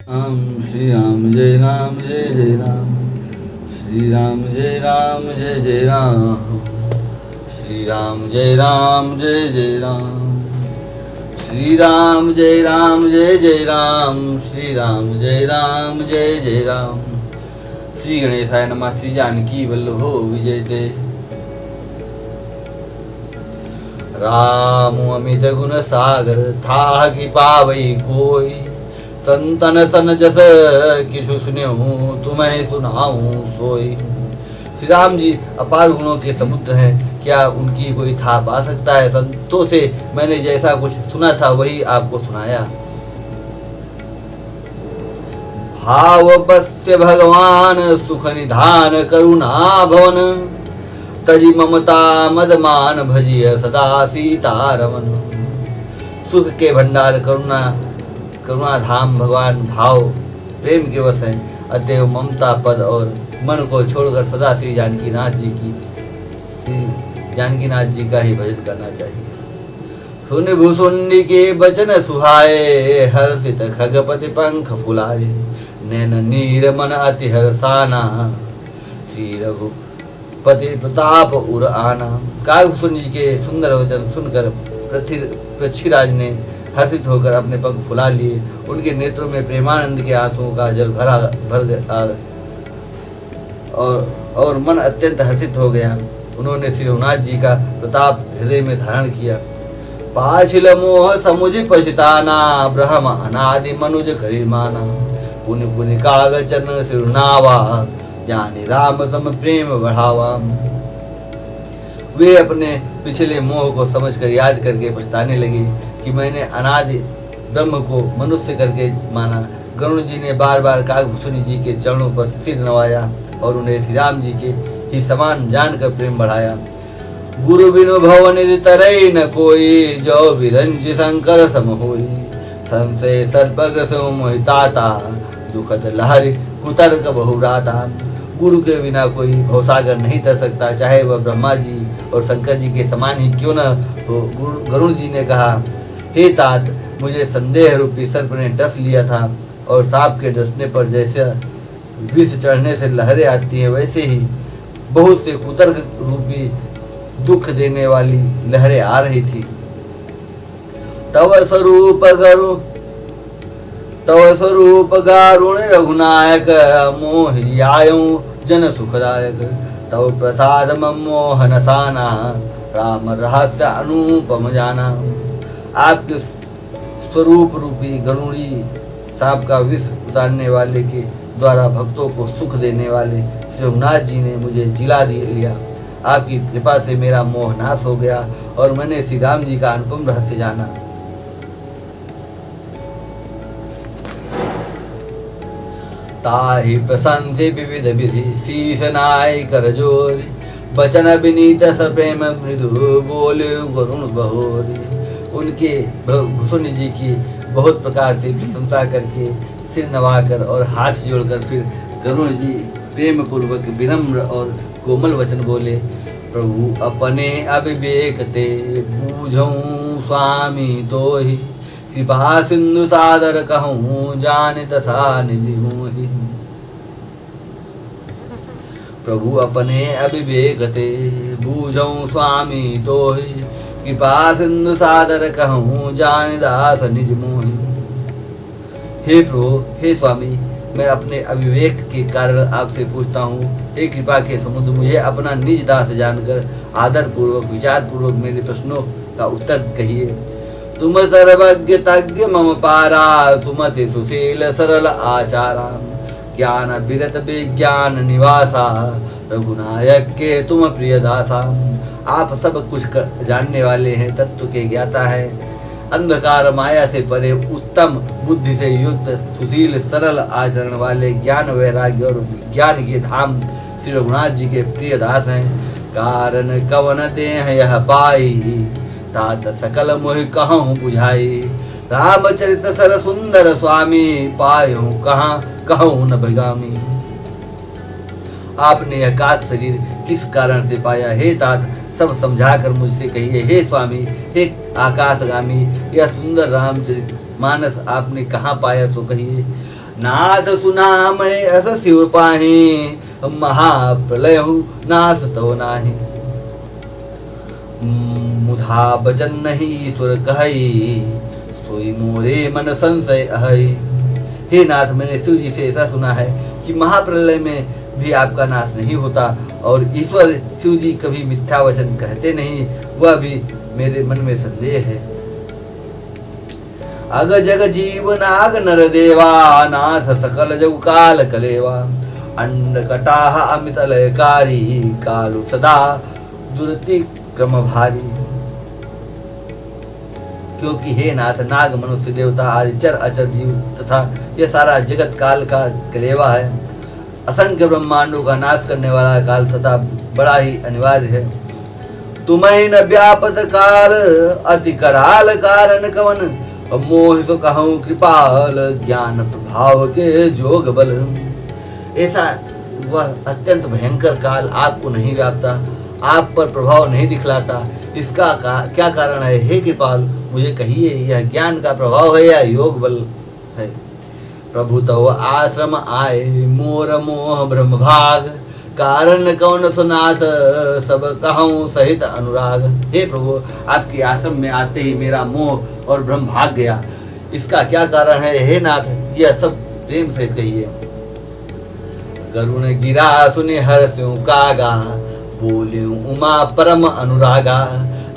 श्री राम जय राम जय जय राम। श्री राम जय राम जय जय राम। श्री राम जय राम जय जय राम। श्री राम जय राम जय जय राम। श्री राम जय राम जय जय राम। श्री गणेशाय नमः। श्री जानकी वल्लभो विजयते। राम अमित गुण सागर था कि पावई कोई। संतन सन जस किछु सुन्यहूँ तुम्हें सुनाऊँ सोई। श्री राम जी अपार गुणों के समुद्र हैं, क्या उनकी कोई था पा सकता है। संतों से मैंने जैसा कुछ सुना था वही आपको सुनाया। भाव बस्य भगवान सुख निधान करुणा भवन। तजि ममता मदमान भजिय सदा सीतारमन। सुख के भंडार करुणा धाम भगवान भाव प्रेम के वश हैं, अतएव ममता पद और मन को छोड़कर सदा श्री जानकीनाथ जी का ही भजन करना चाहिए। सुन भूसुंडी के बचन सुहाए। हर्षित खगपति पंख फुलाए। नैन नीर मन अति हर्षाना। श्री रघुपति प्रताप उर आना। कागभूषुंड जी के सुंदर वचन सुनकर पृथ्वीराज ने हर्षित होकर अपने पंख फुला लिए। उनके नेत्रों में प्रेमानंद के आंसुओं का जल भर गया और मन अत्यंत हर्षित हो गया। उन्होंने श्री रघुनाथ जी का प्रताप हृदय में धारण किया। पाछिल मोह समुझ पछताना। ब्रह्म अनादि मनुज करिमाना। पुनि पुनि काग चरण सिरुनावा। जाने राम सम प्रेम बढ़ावा। वे अपने पिछले मोह को समझकर याद करके पछताने लगे कि मैंने अनादि ब्रह्म को मनुष्य करके माना। गरुण जी ने बार बार कागभूषुंड जी के चरणों पर सिर नवाया और उन्हें श्री राम जी के ही समान जानकर प्रेम बढ़ाया। गुरु बिनु भवनिधि तरई न कोई। जो विरंच शंकर सम होई। संशय सर्पग्रस मोहिताता। दुखद लहरि कुतर्क बहुराता। गुरु के बिना कोई भवसागर नहीं तर सकता, चाहे वह ब्रह्मा जी और शंकर जी के समान ही क्यों न हो। गरुण जी ने कहा, हे तात, मुझे संदेह रूपी सर्प ने डस लिया था और सांप के डसने पर जैसे विष चढ़ने से लहरें आती हैं, वैसे ही बहुत से कुतर्क रूपी दुख देने वाली लहरें आ रही थी। तव स्वरूप गारुण रघुनायक। मोहियायूं जन सुखदायक। तव प्रसाद मोहन साना। राम रहस्य अनुपम जाना। आपके स्वरूप रूपी गरुड़ी सांप का विष उतारने वाले के द्वारा भक्तों को सुख देने वाले श्री रघुनाथ जी ने मुझे जिला लिया। आपकी कृपा से मेरा मोह नाश हो गया और मैंने श्री राम जी का अनुपम रहस्य जाना। ताहि प्रशंसे विविध विधि। शीश नाय कर जोरी। बचन विनीत सप्रेम मृदु। बोले गरुण बहोरी। उनके भूषुंड जी की बहुत प्रकार से प्रशंसा करके सिर नवाकर और हाथ जोड़कर फिर गरुण जी प्रेम पूर्वक विनम्र और कोमल वचन बोले। प्रभु अपने अविवेक ते बूझऊं स्वामी तोहि। कृपा सिंधु सादर कहूँ जान दशा निज मोहि। प्रभु अपने अविवेक ते बूझऊं स्वामी तोहि। कृपा सिंधु सादर कहूँ जान दास निज मोहि। हे प्रभु, हे स्वामी, मैं अपने अविवेक के कारण आपसे पूछता हूँ। हे कृपा के समुद्र, मुझे अपना निज दास जानकर आदर पूर्वक विचार पूर्वक मेरे प्रश्नों का उत्तर कहिए। तुम सर्वज्ञ तज्ञ मम पारा। सुमति सुशील सरल आचारा। ज्ञान विरत विज्ञान निवासा। रघुनायक के तुम प्रिय दासा। आप सब कुछ जानने वाले हैं, तत्व के ज्ञाता हैं। अंधकार माया से परे उत्तम बुद्धि से युक्त सुशील सरल आचरण वाले ज्ञान वैराग्य और विज्ञान के धाम श्री रघुनाथ जी के प्रिय दास हैं। कारण कवन देह यह पाई। तात सकल मोहि कहूँ बुझाई। रामचरित सर सुंदर स्वामी। पायूं कहाँ कहूँ न भगामी। आपने यह काक शरीर किस कारण से पाया, हे तात सब समझाकर मुझसे कहिए। हे स्वामी, हे आकाशगामी, यह सुंदर रामचरित मानस आपने कहाँ पाया सो कहिए। नाथ सुना मैं अस शिव पाही, महाप्रलय हूँ नास तो नाही। मुधा बचन नहीं ईश्वर कहई, सोई मोरे मन संशय अहई। हे नाथ, मैंने शिव जी से ऐसा सुना है कि महाप्रलय में भी आपका नाश नहीं होता, और ईश्वर शिव जी कभी मिथ्या वचन कहते नहीं, वह भी मेरे मन में संदेह है। अग जग जीव नाग नर देवा, नाथ सकल जग काल कलेवा। अंड कटाह अमित लयकारी, कालु सदा दुर्ति क्रम भारी। क्योंकि हे नाथ, नाग मनुष्य देवता आदि चर अचर जीव तथा यह सारा जगत काल का कलेवा है। असंख्य ब्रह्मांडों का नाश करने वाला काल सदा बड़ा ही अनिवार्य है। तुम्हें न व्यापत काल, अति कराल कारण कवन। मोह तो कहूँ कृपाल, ज्ञान प्रभाव के जोग बल। ऐसा वह अत्यंत भयंकर काल आपको नहीं व्यापता, आप पर प्रभाव नहीं दिखलाता, इसका क्या कारण है? हे कृपाल, मुझे कहिए, यह ज्ञान का प्रभाव है या योग बल है? प्रभु तो आश्रम आए, मोर मोह ब्रह्म भाग। कारण कौन सुनाथ, सब कहूँ सहित अनुराग। हे प्रभु, आपके आश्रम में आते ही मेरा मोह और भ्रम भाग गया, इसका क्या कारण है? हे नाथ, यह सब प्रेम से कहिए। गरुण गिरा सुने हर्षों कागा, बोल्यूं उमा परम अनुरागा।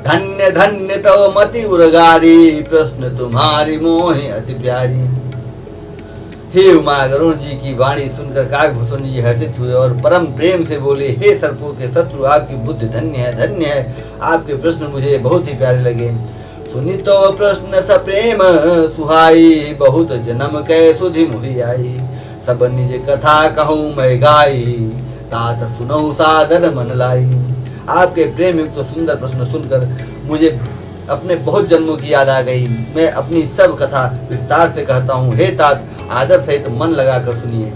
धन्य धन्य तो मति उर्गारी, प्रश्न तुम्हारी मोहि अति प्यारी। हे उमा, गरुण जी की वाणी सुनकर काकभूषण जी हर्षित हुए और परम प्रेम से बोले, हे सर्पों के शत्रु, आपकी बुद्धि धन्य है, धन्य है। आपके प्रश्न मुझे बहुत ही प्यारे लगे। सुनी तो प्रश्न सप्रेम सुहाई, बहुत जन्म कै सुधि मुहि आई। सब निज कथा कहूँ मैं गाई, तात सुनऊ सादर मन लाई। आपके प्रेम युक्त तो सुंदर प्रश्न सुनकर मुझे अपने बहुत जन्मों की याद आ गई। मैं अपनी सब कथा विस्तार से कहता हूँ। हे तात, आदर सहित मन लगाकर सुनिए।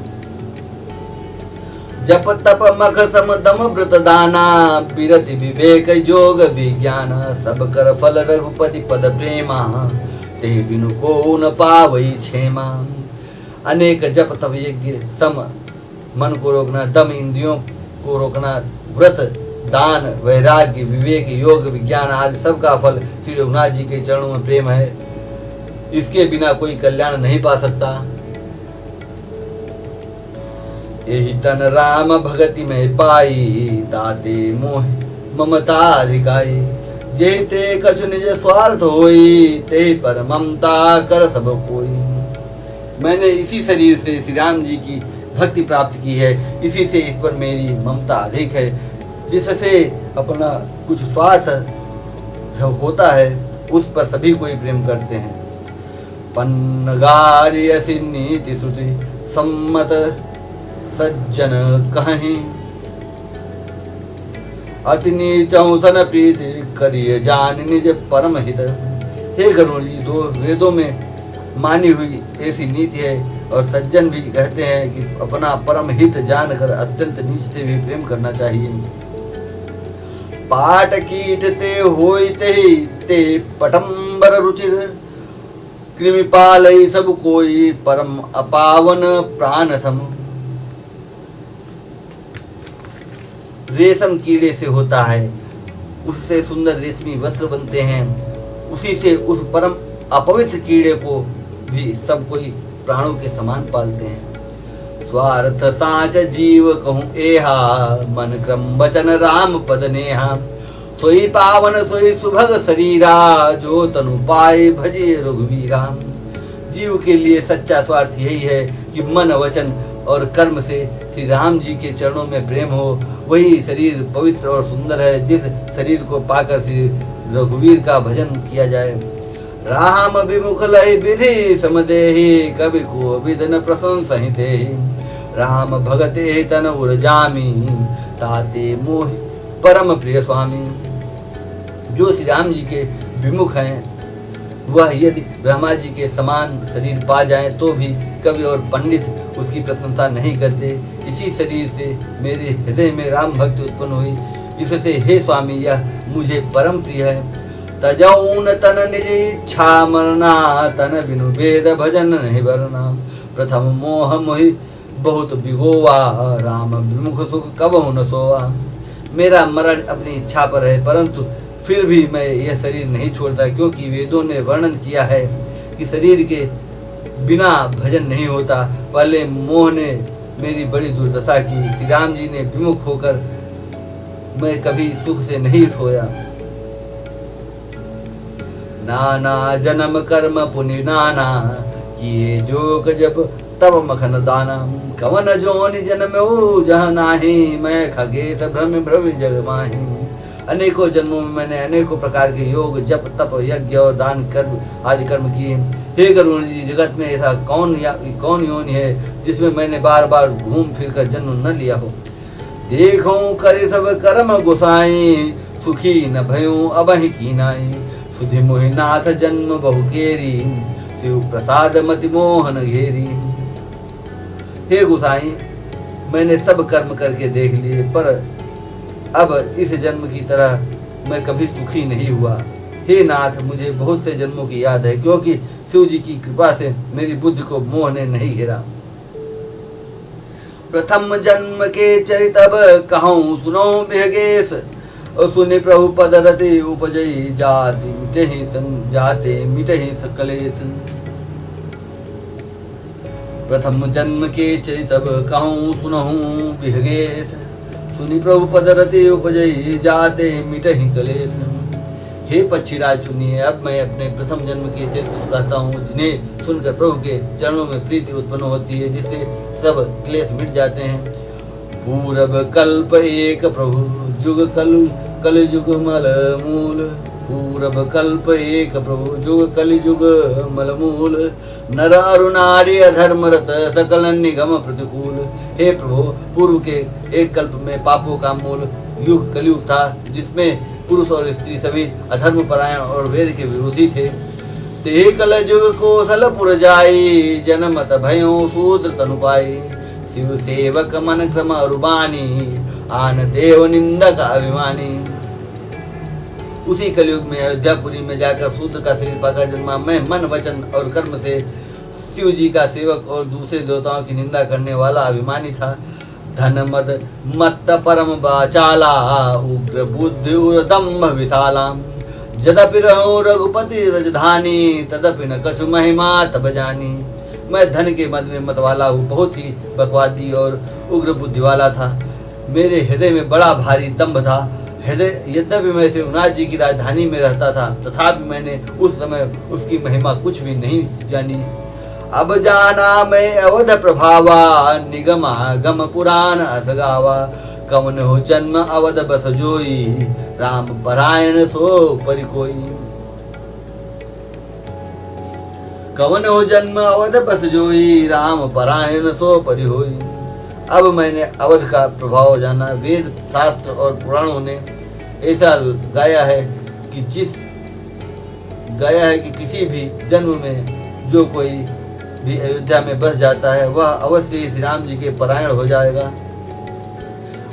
जप तप मख सम दम व्रत दाना, विरति विवेक जोग विज्ञान। सब कर फल रघुपति पद प्रेमा, ते बिनु को न पावई क्षेमा। अनेक जप तप यज्ञ, सम मन को रोकना, दम इंद्रियों को रोकना, व्रत दान वैराग्य विवेक योग विज्ञान आदि सबका फल श्री रघुनाथ जी के चरणों में प्रेम है। इसके बिना कोई कल्याण नहीं पा सकता। यही तन राम भगति में पाई, ताते मोह ममता अधिकाई। जेते कछु निज स्वार्थ होई, ते पर ममता कर सब कोई। मैंने इसी शरीर से श्री राम जी की भक्ति प्राप्त की है, इसी से इस पर मेरी ममता अधिक है। जिससे अपना कुछ स्वार्थ होता है, उस पर सभी कोई प्रेम करते हैं। पन्नगारी ऐसी नीति श्रुति, सम्मत सज्जन कहीं। अति नीचौ सन प्रीति, करिए जान निज परम हित। हे गरुड़ जी, दो वेदों में मानी हुई ऐसी नीति है, और सज्जन भी कहते हैं कि अपना परम हित जानकर अत्यंत नीच से भी प्रेम करना चाहिए। पाट कीट ते होइते ते पटंबर रुचिर, कृमिपालई सब कोई परम अपावन प्राण सम। रेशम कीड़े से होता है, उससे सुंदर रेशमी वस्त्र बनते हैं, उसी से उस परम अपवित्र कीड़े को भी सब कोई प्राणों के समान पालते हैं। स्वार्थ साच जीव कहूँ एहा, मन क्रम वचन राम पद नेहा। सोई पावन सोई सुभग शरीरा, जो तनु पाए भजे रघुवीरा। जीव के लिए सच्चा स्वार्थ यही है कि मन वचन और कर्म से श्री राम जी के चरणों में प्रेम हो। वही शरीर पवित्र और सुंदर है, जिस शरीर को पाकर श्री रघुवीर का भजन किया जाए। राम विमुख लय विधि समदेहि, कवि को विदन प्रशंसहि देहि। राम भगते तन उर्जामी, ताते मोहि परम प्रिय स्वामी। जो श्री राम जी के विमुख हैं, वह यदि ब्रह्मा जी के समान शरीर पा जाए तो भी कवि और पंडित उसकी प्रशंसा नहीं करते। इसी शरीर से मेरे हृदय में राम भक्ति उत्पन्न हुई, इससे हे स्वामी यह मुझे परम प्रिय है। तजौन तन निज इच्छा मरना, तन बिनु वेद भजन नहीं वरना। प्रथम मोह मोहि बहुत बिगोवा, राम विमुख सुख कबहु न सोवा। मेरा मरण अपनी इच्छा पर है, परंतु फिर भी मैं यह शरीर नहीं छोड़ता, क्योंकि वेदों ने वर्णन किया है कि शरीर के बिना भजन नहीं होता। पहले मोह ने मेरी बड़ी दुर्दशा की, श्री राम जी ने विमुख होकर मैं कभी सुख से नहीं सोया। नाना जन्म कर्म पुनि नाना, किए जोग जब तब मखन दाना। कवन जोनि जन्मो जह नाही, मैं खगेश भ्रम भ्रम जग माही। अनेकों जन्मों में मैंने अनेकों प्रकार के योग जप तप यज्ञ और दान कर्म आदि कर्म किए। हे गरुड़ जी, जगत में ऐसा कौन योनि है जिसमें मैंने बार बार घूम फिर कर जन्म न लिया हो। देखो करे सब कर्म गोसाई, सुखी न भयूं अबहि कीनाई। सुधि मोहि नाथ जन्म बहु केरी, शिव प्रसाद मति मोहन घेरी। हे गोसाई, मैंने सब कर्म करके देख लिए, पर अब इस जन्म की तरह मैं कभी सुखी नहीं हुआ। हे नाथ, मुझे बहुत से जन्मों की याद है, क्योंकि शिव जी की कृपा से मेरी बुद्धि को मोह ने नहीं घेरा। प्रथम जन्म के चरित अब कहूँ सुनो बिहगेश, सुनि प्रभु पद रति उपजई जाते मिटहि सकलेश। प्रथम जन्म के चरित अब कहूँ सुनहु बिहगेश, सुनि प्रभु पद रति उपजई जाते मिटहि कलेश। हे पक्षीराज सुनिए, अब मैं अपने प्रथम जन्म के चरित्र बताता हूँ, जिन्हें सुनकर प्रभु के चरणों में प्रीति उत्पन्न होती है, जिससे सब क्लेश मिट जाते हैं। पूरब कल्प एक प्रभु जुग कल युग मल मूल। पूरब कल्प एक प्रभु जुग कलि युग मल मूल। नर अरु नारी अधर्म रत सकल निगम प्रतिकूल। हे प्रभु, पूर्व के एक कल्प में पापों का मूल युग कलयुग था, जिसमें पुरुष और स्त्री सभी अधर्म परायण और वेद के विरोधी थे। ते कल युग कौशलपुर जाई, जनमत भयो शूद्र तनु पाई। शिव सेवक मन क्रम अरुबानी, आन देव निंदक अभिमानी। उसी कलयुग में अयोध्यापुरी में जाकर शूद्र का शरीर पाकर जन्मा मैं मन वचन और कर्म से शिव जी का सेवक और दूसरे देवताओं की निंदा करने वाला अभिमानी था। धन मद मत्त परम बाचाला, उग्र बुद्धि उर्दम्भ विशाला। जदपि रहूं रघुपति रजधानी, तदपि न कछु महिमा तब जानी। मैं धन के मद में मत वाला हूँ, बहुत ही बकवादी और उग्र बुद्धि वाला था। मेरे हृदय में बड़ा भारी दम्भ था। यद्यपि मैं श्री रघुनाथ जी की राजधानी में रहता था, तथापि मैंने उस समय उसकी महिमा कुछ भी नहीं जानी। अब जाना मैं अवध प्रभावा, निगमा गम पुराण असगावा। कवन हो जन्म अवध बस जोई, राम परायण सो परि कोई। कवन हो जन्म अवध बस जोई, राम परायण सो परि होई। अब मैंने अवध का प्रभाव जाना। वेद शास्त्र और पुराणों ने ऐसा गाया है कि किसी भी जन्म में जो कोई भी अयोध्या में बस जाता है, वह अवश्य श्री राम जी के परायण हो जाएगा।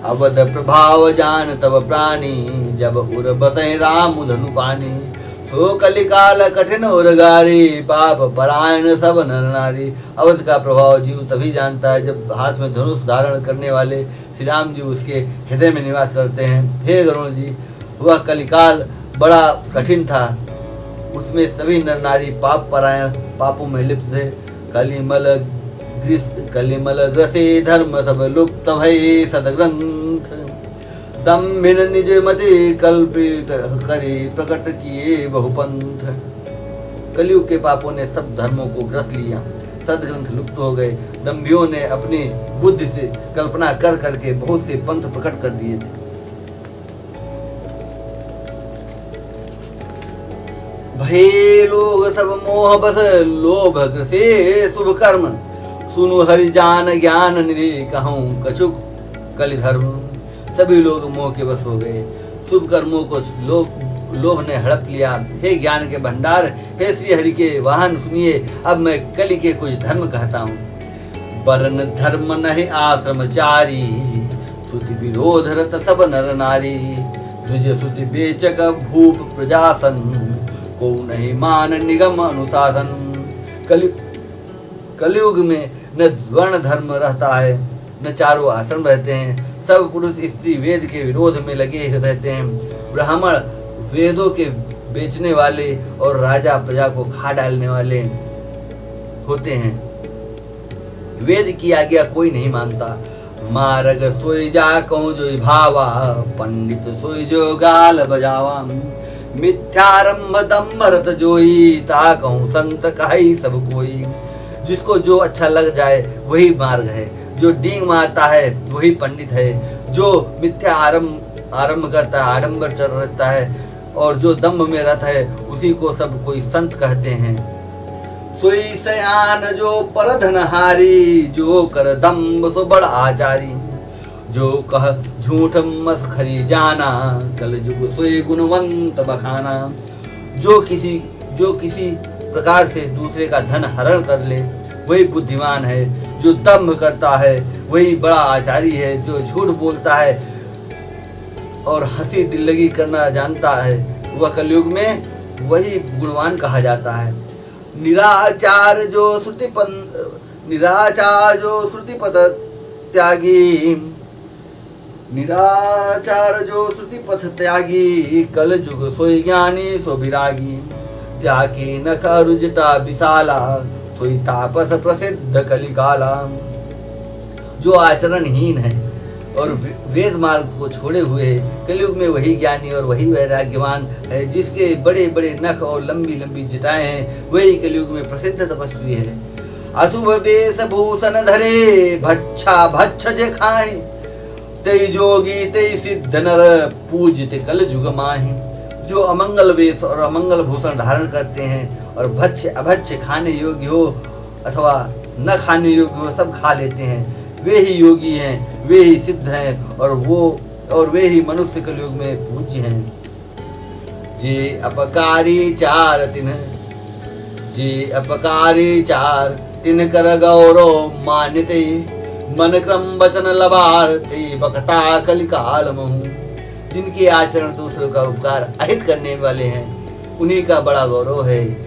अवध प्रभाव जान तब प्राणी, जब उर बसै राम धनु पानी। सो कलिकाल कठिन उर्गारी, पाप परायण सब नर नारी। अवध का प्रभाव जीव तभी जानता है जब हाथ में धनुष धारण करने वाले श्री राम जी उसके हृदय में निवास करते हैं। हे गरुड़ जी, वह कलिकाल बड़ा कठिन था, उसमें सभी नर नारी पाप परायण पापों में लिप्त थे। कलिमल ग्रसे धर्म सब लुप्त भय सदग्रंथ। दम्भिन निज मति कल्पित करी, प्रकट किए बहुपंथ। कलयुग के पापों ने सब धर्मों को ग्रस लिया, सदग्रंथ लुप्त हो गए। दम्भियों ने अपनी बुद्धि से कल्पना कर करके बहुत से पंथ प्रकट कर दिए थे। भय लोग सब मोह बस, लोभ ग्रसे शुभ कर्म। सुनु हरि जान ज्ञान निधि, कहूँ कछुक कलि धर्म। सभी लोग मोह के बस हो गए, शुभ कर्मों को लोभ ने हड़प लिया। हे ज्ञान के भंडार, हे श्री हरि के वाहन, सुनिए अब मैं कलि के कुछ धर्म कहता हूँ। वर्ण धर्म नहीं आश्रमचारी, श्रुति विरोध रत सब नर नारी। तुझे श्रुति बेचक भूप प्रजासन, को नहीं मान निगम अनुशासन। कलयुग में न वर्ण धर्म रहता है, न चारों आश्रम रहते हैं। सब पुरुष स्त्री वेद के विरोध में लगे रहते हैं। ब्राह्मण वेदों के बेचने वाले और राजा प्रजा को खा डालने वाले होते हैं। वेद की आज्ञा कोई नहीं मानता। मार्ग सोई जा कहूँ जो भावा, पंडित सोई जो गाल बजावा। मिथ्यारंभ दम्भ रत जोई, ता कहूँ संत कहाई सब कोई। जिसको जो अच्छा लग जाए वही मार्ग है, जो डींग मारता है वही पंडित है। जो मिथ्या आरंभ करता है, आडंबर चल रचता है और जो दम्भ में रहता है उसी को सब कोई संत कहते हैं। सोई सयान जो परधनहारी, जो कर दम्भ सो बड़ आचारी। जो कह झूठ मसखरी जाना, कल जुग सोई गुणवंत बखाना। जो किसी प्रकार से दूसरे का धन हरण कर ले वही बुद्धिमान है। जो दम्भ करता है वही बड़ा आचारी है। जो झूठ बोलता है और हंसी दिल्लगी करना जानता है वह कलयुग में वही गुणवान कहा जाता है। निराचार जो श्रुति पथ त्यागी, निराचार जो श्रुति पथ त्यागी। कल जुग सोई ज्ञानी सो विरागी। त्यागी नख रुजटा विशाला, सोई तापस प्रसिद्ध कलिकाला। जो आचरणहीन है और वेद मार्ग को छोड़े हुए है, कलयुग में वही ज्ञानी और वही वैराग्यवान है। जिसके बड़े बड़े नख और लंबी लंबी जटाएं हैं वही कलयुग में प्रसिद्ध तपस्वी है। अशुभ वेश भूषण धरे, भच्छा भच्छ जे खाए। तई जोगी तई सिद्ध नर, पूजित कल जुग माहि। जो अमंगल वेश और अमंगल भूषण धारण करते हैं और भक्ष्य अभक्ष्य खाने योग्य हो अथवा न खाने योग्य हो सब खा लेते हैं, वे ही योगी हैं, वे ही सिद्ध हैं और वे ही मनुष्य कलयुग में पूज्य हैं। जे अपकारी चार तिन कर गौरव मान्यते। मन क्रम वचन लबारते, बकटा कलिकाल महू। जिनके आचरण दूसरों का उपकार अहित करने वाले हैं उन्हीं का बड़ा गौरव है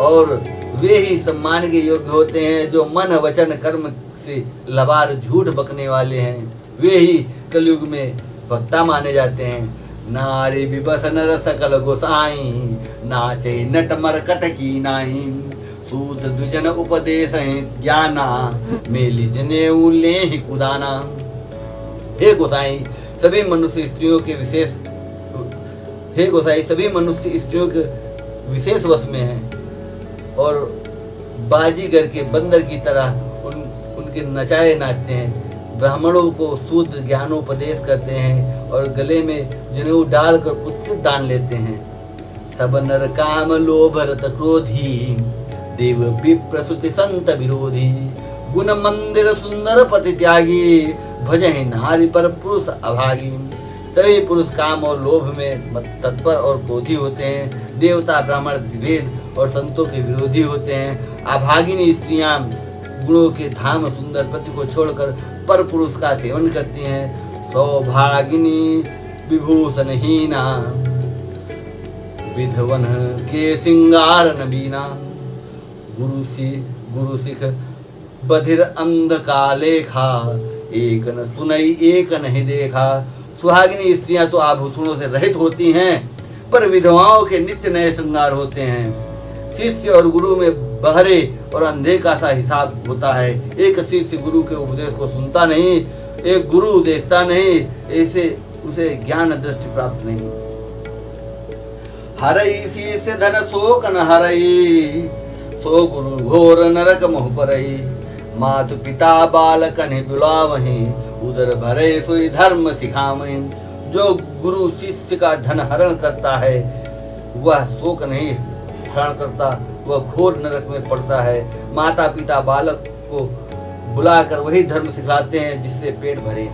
और वे ही सम्मान के योग्य होते हैं। जो मन वचन कर्म से लबार झूठ बकने वाले हैं वे ही कलयुग में वक्ता माने जाते हैं। नारी विबस नर सकल गोसाई, नाचे नट मर कटकी नाई। सूत्र द्विजन उपदेश ज्ञाना, मेली जने उले ही कुदाना। हे गोसाई सभी मनुष्य स्त्रियों के विशेष वश में हैं और बाजीगर के बंदर की तरह उनके नचाए नाचते हैं। ब्राह्मणों को शूद्र ज्ञानोपदेश करते हैं और गले में जनेऊ डालकर उत्सित दान लेते हैं। सब नर काम लोभ रत क्रोधी, देव विप्रसुति संत विरोधी। गुण मंदिर सुंदर पति त्यागी, भजहि नारी पर पुरुष अभागी। सभी पुरुष काम और लोभ में तत्पर और क्रोधी होते हैं। देवता ब्राह्मण वेद और संतों के विरोधी होते हैं। अभागिनी स्त्रियां गुणों के धाम सुंदर पति को छोड़कर पर पुरुष का सेवन करती हैं। सौभागिनी विभूषणहीना, विधवन के सिंगार नबीना। गुरु सिख बधिर अंध का लेखा, एक न सुनई एक नहीं देखा। सुहागिनी स्त्रियां तो आभूषणों से रहित होती हैं पर विधवाओं के नित्य नए श्रृंगार होते हैं। शिष्य और गुरु में बहरे और अंधे का सा हिसाब होता है। एक शिष्य गुरु के उपदेश को सुनता नहीं, एक गुरु देखता नहीं, ऐसे उसे ज्ञान दृष्टि प्राप्त नहीं। हरई शिष्य धन शोक न हरई, सो गुरु घोर नरक मोह परई। मातु पिता बालक ने बुलावहि, उदर भरे सोई धर्म सिखावहि। जो गुरु शिष्य का धन हरण करता है वह शोक नहीं हरण करता, वह घोर नरक में पड़ता है। माता पिता बालक को बुलाकर वही धर्म सिखाते हैं जिससे पेट भरे।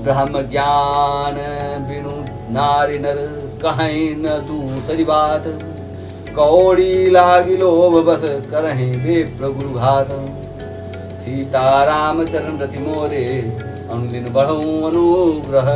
ब्रह्म ज्ञान बिनु नारी नर, कहीं न दूसरी बात। कौड़ी लागी लोभ बस, करहीं विप्र गुरु घात। सीताराम चरण रति मोरे, अनुदिन बढ़ऊं अनुग्रह।